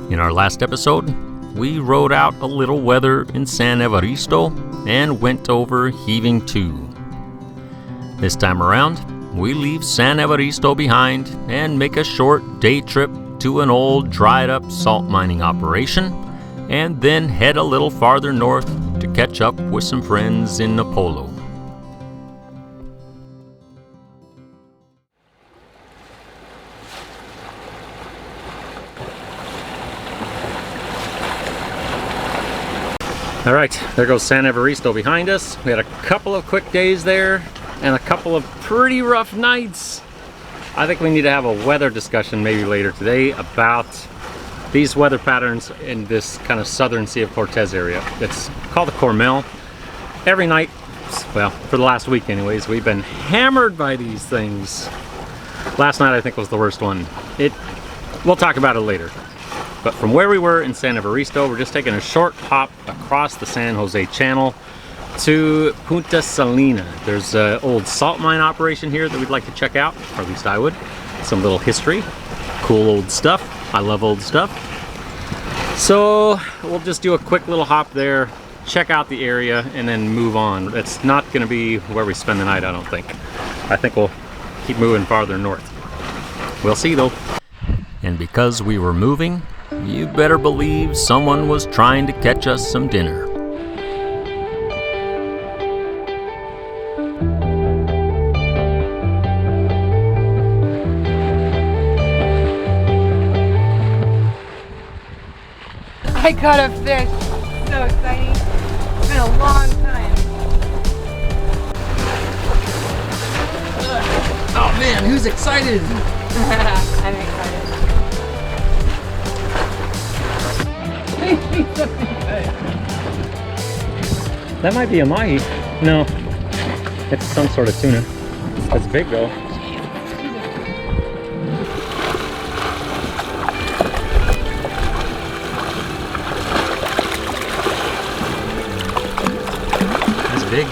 In our last episode, we rode out a little weather in San Evaristo and went over Heaving 2. This time around, we leave San Evaristo behind and make a short day trip to an old dried up salt mining operation, and then head a little farther north to catch up with some friends in Napolo. All right, there goes San Evaristo behind us. We had a couple of quick days there and a couple of pretty rough nights. I think we need to have a weather discussion maybe later today about these weather patterns in this kind of southern Sea of Cortez area. It's called the Cormel. Every night, well, for the last week anyways, we've been hammered by these things. Last night I think was the worst one. We'll talk about it later. But from where we were in San Evaristo, we're just taking a short hop across the San Jose Channel to Punta Salina. There's an old salt mine operation here that we'd like to check out, or at least I would. Some little history, cool old stuff. I love old stuff. So we'll just do a quick little hop there, check out the area, and then move on. It's not going to be where we spend the night, I don't think. I think we'll keep moving farther north. We'll see though. And because we were moving, you better believe someone was trying to catch us some dinner. I caught a fish. So exciting. It's been a long time. Oh man, who's excited? I'm excited. That might be a mahi. No, it's some sort of tuna. That's big though. That's big.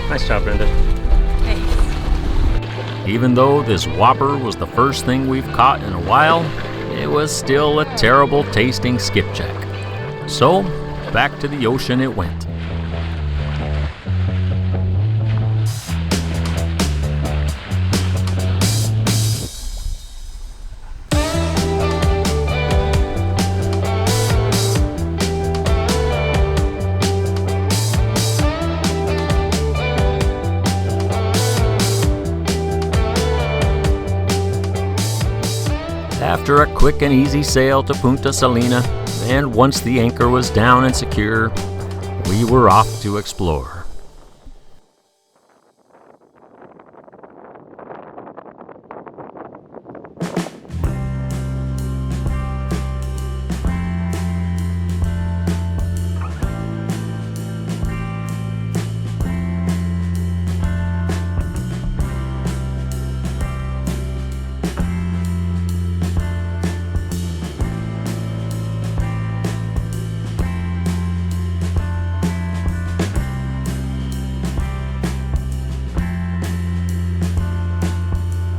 Nice job, Brenda. Even though this whopper was the first thing we've caught in a while, it was still a terrible tasting skipjack. So, back to the ocean it went. After a quick and easy sail to Punta Salina, and once the anchor was down and secure, we were off to explore.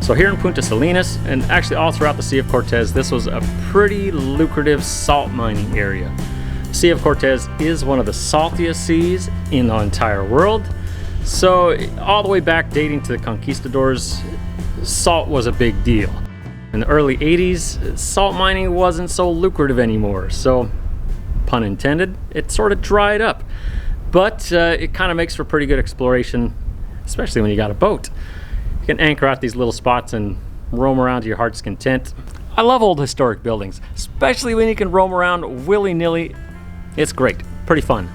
So here in Punta Salinas, and actually all throughout the Sea of Cortez, this was a pretty lucrative salt mining area. The Sea of Cortez is one of the saltiest seas in the entire world. So all the way back dating to the conquistadors, salt was a big deal. In the early 80s, salt mining wasn't so lucrative anymore. So, pun intended, it sort of dried up. But it kind of makes for pretty good exploration, especially when you got a boat. You can anchor out these little spots and roam around to your heart's content. I love old historic buildings, especially when you can roam around willy-nilly. It's great, pretty fun.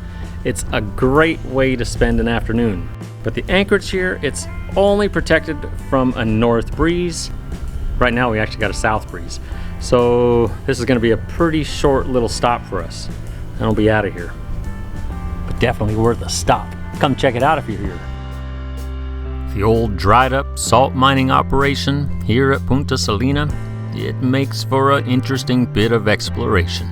It's a great way to spend an afternoon. But the anchorage here, it's only protected from a north breeze. Right now we actually got a south breeze. So this is gonna be a pretty short little stop for us. And we'll be out of here. But definitely worth a stop. Come check it out if you're here. The old dried up salt mining operation here at Punta Salina, it makes for an interesting bit of exploration.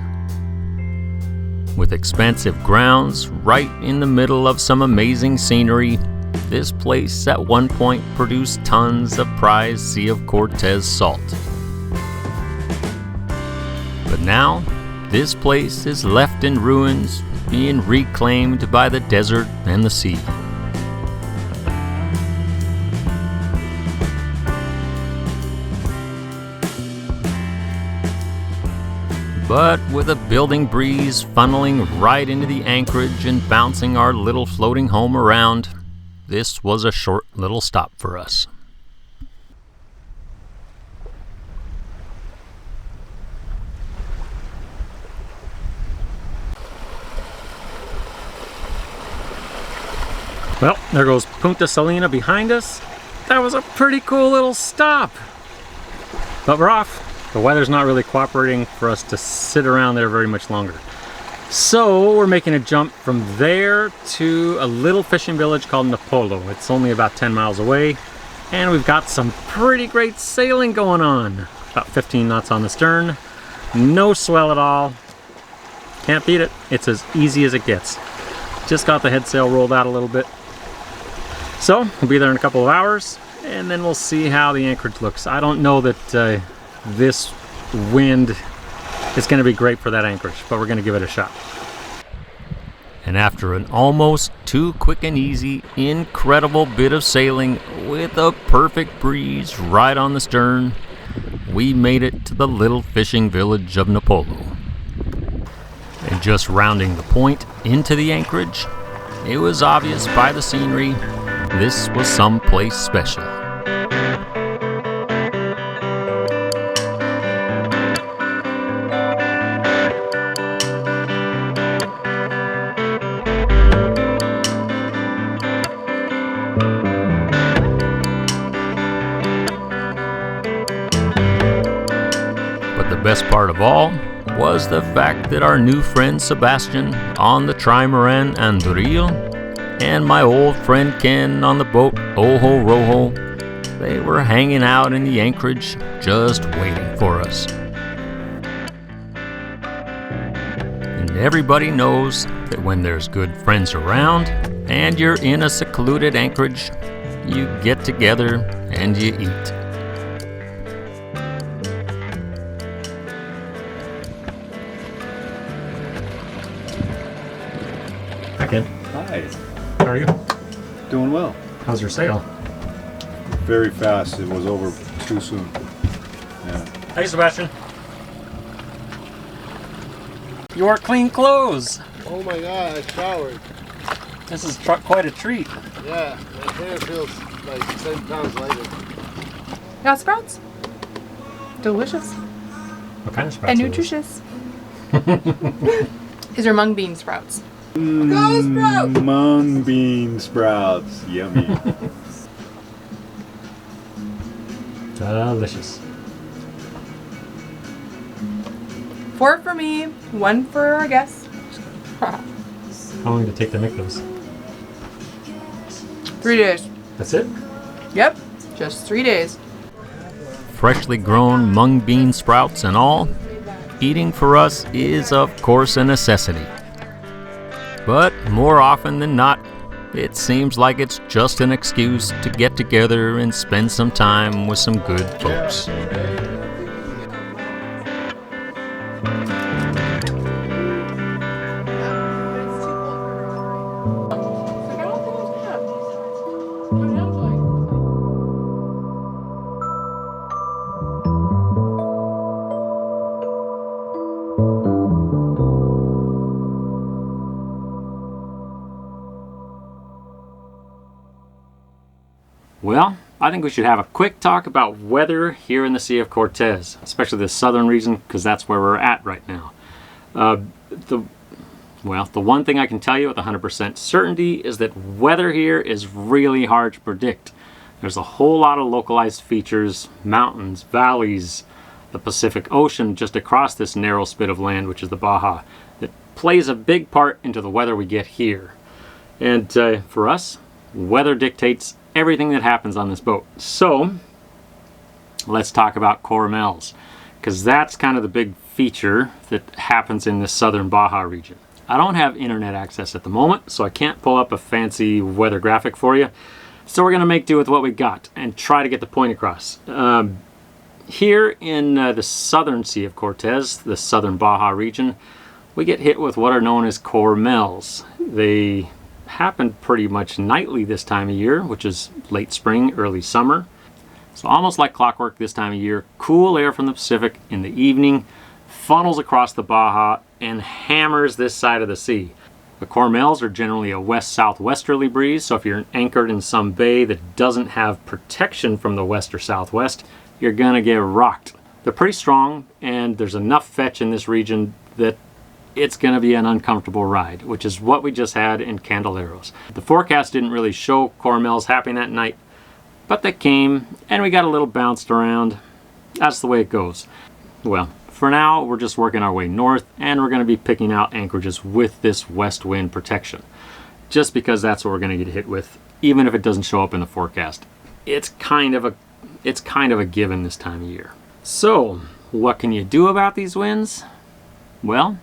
With expansive grounds right in the middle of some amazing scenery, this place at one point produced tons of prized Sea of Cortez salt. But now, this place is left in ruins, being reclaimed by the desert and the sea. But with a building breeze funneling right into the anchorage and bouncing our little floating home around, this was a short little stop for us. Well, there goes Punta Salina behind us. That was a pretty cool little stop. But we're off. The weather's not really cooperating for us to sit around there very much longer. So we're making a jump from there to a little fishing village called Napolo. It's only about 10 miles away, and we've got some pretty great sailing going on. About 15 knots on the stern, no swell at all. Can't beat it. It's as easy as it gets. Just got the head sail rolled out a little bit. So we'll be there in a couple of hours, and then we'll see how the anchorage looks. I don't know that this wind is going to be great for that anchorage, but we're going to give it a shot. And after an almost too quick and easy, incredible bit of sailing with a perfect breeze right on the stern, we made it to the little fishing village of Napolo. And just rounding the point into the anchorage, it was obvious by the scenery this was someplace special. But the best part of all was the fact that our new friend Sebastian on the trimaran Andrillo and my old friend Ken on the boat Ojo Rojo, they were hanging out in the anchorage just waiting for us. And everybody knows that when there's good friends around and you're in a secluded anchorage, you get together and you eat. Hi, Ken. Hi. How are you? Doing well. How's your sail? Very fast. It was over too soon. Yeah. Hey, Sebastian. Your clean clothes. Oh my god, I showered. This is quite a treat. Yeah, my hair feels like 10 pounds lighter. Got sprouts? Delicious. What kind of sprouts? And are those? nutritious. These are mung bean sprouts. Go sprouts! Mung bean sprouts. Yummy. Delicious. 4 for me, 1 for our guests. How long did it take to make those? 3 days. That's it? Yep, just 3 days. Freshly grown mung bean sprouts and all, eating for us is of course a necessity. But more often than not, it seems like it's just an excuse to get together and spend some time with some good folks. Well, I think we should have a quick talk about weather here in the Sea of Cortez, especially the southern region, because that's where we're at right now. The one thing I can tell you with 100% certainty is that weather here is really hard to predict. There's a whole lot of localized features, mountains, valleys, the Pacific Ocean just across this narrow spit of land, which is the Baja, that plays a big part into the weather we get here. And for us, weather dictates everything that happens on this boat. So let's talk about Coronels, because that's kind of the big feature that happens in the southern Baja region. I don't have internet access at the moment, so I can't pull up a fancy weather graphic for you, So we're going to make do with what we got and try to get the point across. Here in the southern Sea of Cortez, the southern Baja region, we get hit with what are known as cormels. They happen pretty much nightly this time of year, which is late spring, early summer. So almost like clockwork this time of year, cool air from the Pacific in the evening funnels across the Baja and hammers this side of the sea. The cormels are generally a west-southwesterly breeze, so if you're anchored in some bay that doesn't have protection from the west or southwest, you're gonna get rocked. They're pretty strong, and there's enough fetch in this region that it's gonna be an uncomfortable ride, which is what we just had in Candeleros. The forecast didn't really show cormels happening that night, but they came, and we got a little bounced around. That's the way it goes. Well, for now, we're just working our way north, and we're gonna be picking out anchorages with this west wind protection, just because that's what we're gonna get hit with, even if it doesn't show up in the forecast. It's kind of a given this time of year. So, what can you do about these winds? Well,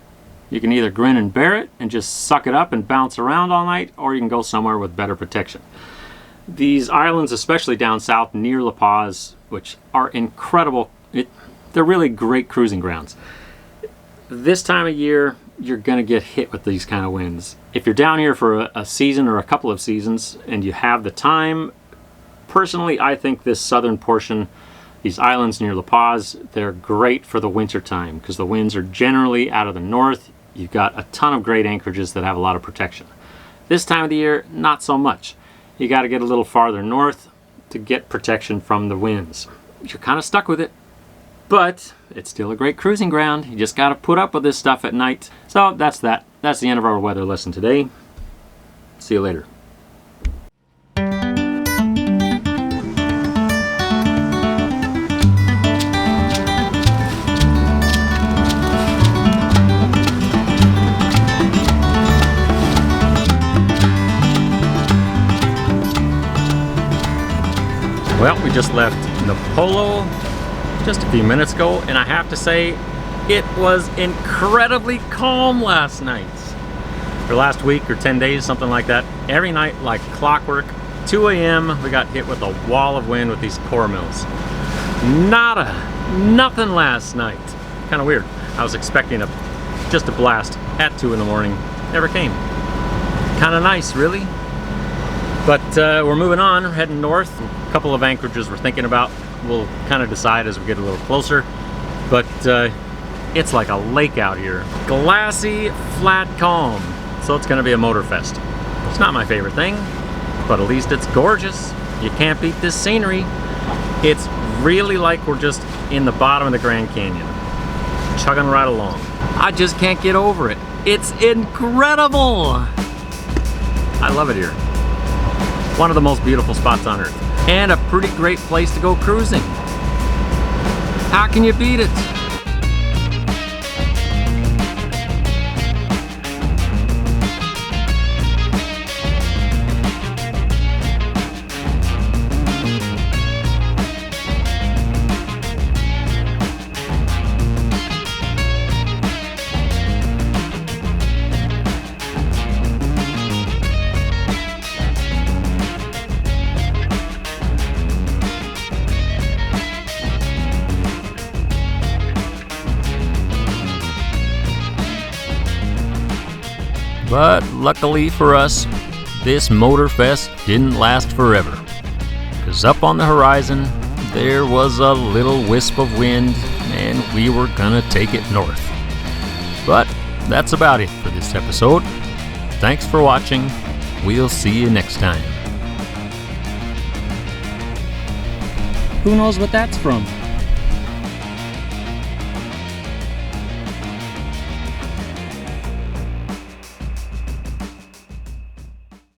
you can either grin and bear it and just suck it up and bounce around all night, or you can go somewhere with better protection. These islands, especially down south near La Paz, which are incredible, they're really great cruising grounds. This time of year, you're gonna get hit with these kind of winds. If you're down here for a season or a couple of seasons and you have the time, personally, I think this southern portion, these islands near La Paz, they're great for the winter time because the winds are generally out of the north. You've got a ton of great anchorages that have a lot of protection. This time of the year, not so much. You got to get a little farther north to get protection from the winds. You're kind of stuck with it, but it's still a great cruising ground. You just got to put up with this stuff at night. So that's that. That's the end of our weather lesson today. See you later. Well, we just left Napolo just a few minutes ago, and I have to say, it was incredibly calm last night. For last week or 10 days, something like that, every night like clockwork, 2 a.m. we got hit with a wall of wind with these cormels. Nada, nothing last night. Kind of weird. I was expecting just a blast at 2 in the morning, never came. Kind of nice, really. But we're moving on, we're heading north. A couple of anchorages we're thinking about. We'll kind of decide as we get a little closer. But it's like a lake out here. Glassy, flat calm. So it's gonna be a motor fest. It's not my favorite thing, but at least it's gorgeous. You can't beat this scenery. It's really like we're just in the bottom of the Grand Canyon, chugging right along. I just can't get over it. It's incredible. I love it here. One of the most beautiful spots on earth, and a pretty great place to go cruising. How can you beat it? But luckily for us, this motor fest didn't last forever. Because up on the horizon, there was a little wisp of wind, and we were gonna take it north. But that's about it for this episode. Thanks for watching. We'll see you next time. Who knows what that's from?